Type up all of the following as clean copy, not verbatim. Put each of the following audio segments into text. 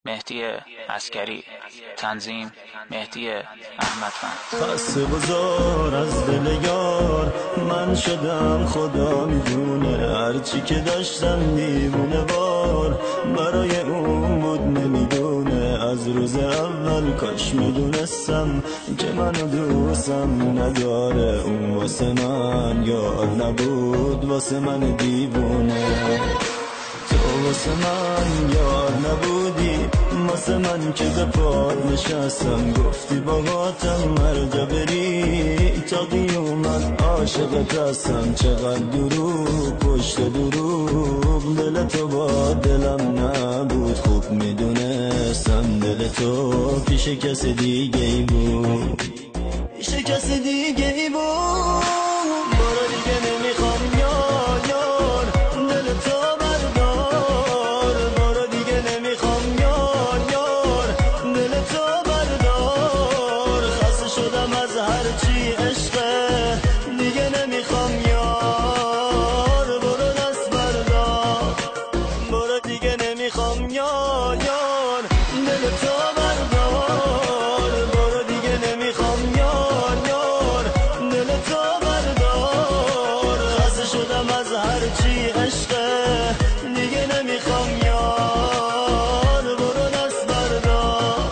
مهدی عسکری. تنظیم مهدی احمدفند. خسته بزار از دل یار من شدم، خدا میدونه هرچی که داشتم دیوونه بار برای اون بود نمیدونه. از روز اول کاش میدونستم که منو دوستم نداره. اون واسه من یار نبود، واسه من دیوونه. تو واسه من یار نبودی، واسه من که به پاد نشستم. گفتی باهاتم هر جا بری تا قیومت عاشقت هستم. چقدر دروغ پشت دروغ، دل تو با دلم نبود. خوب میدونستم دل تو پیش کس دیگه ای بود، پیش کس دیگه ای بود. برو دیگه نمیخوام یار دل تو بردار. برو دیگه نمیخوام یار دل تو بردار. خسته شدم از هرچی عشقه، دیگه نمیخوام یار. برو دست بردار. برو دیگه نمیخوام یار دل تو بردار. برو دیگه نمیخوام یار دل تو بردار. خسته شدم از هرچی عشقه، دیگه نمیخوام یار. برو دست بردار.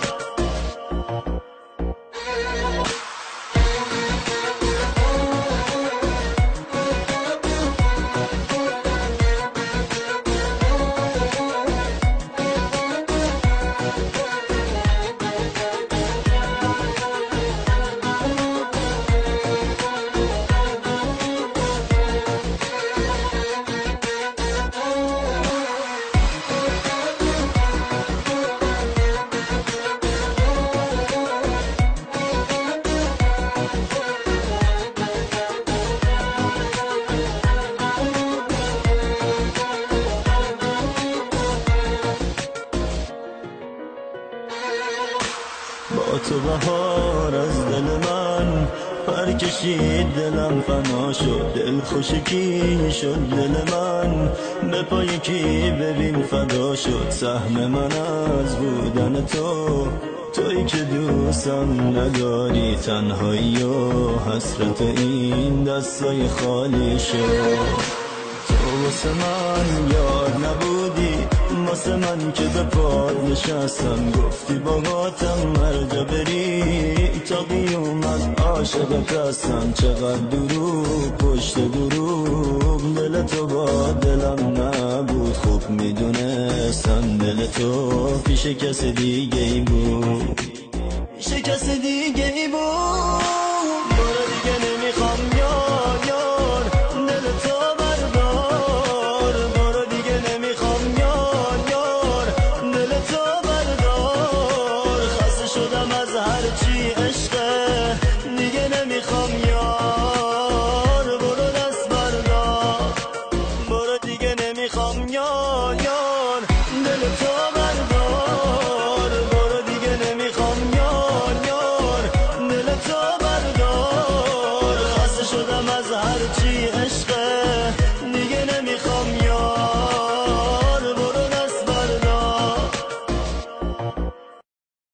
با تو بهار از دل من پر کشید، دلم فنا شد. دل خوشکی شد دل من، به پای کی ببین فدا شد. سهم من از بودن تو، تویی که دوستم نداری. تنهایی و حسرت این دستای خالی شد. تو واسه من یار نبودی، واسه من که به پاد نشستم. گفتی باهاتم هر جا بری تا قیومت عاشقت هستم. چقدر دروغ پشت دروغ، دل تو با دلم نبود. خوب میدونستم دل تو پیش کس دیگه ای بود، پیش کس دیگه ای بود. برو دیگه نمیخوام یار دل تو بردار. برو دیگه نمیخوام یار دل تو بردار. خسته شدم از هرچی عشقه، دیگه نمیخوام یار. برو دست بردار. برو دیگه نمیخوام یار دل تو بردار. برو دیگه نمیخوام یار دل تو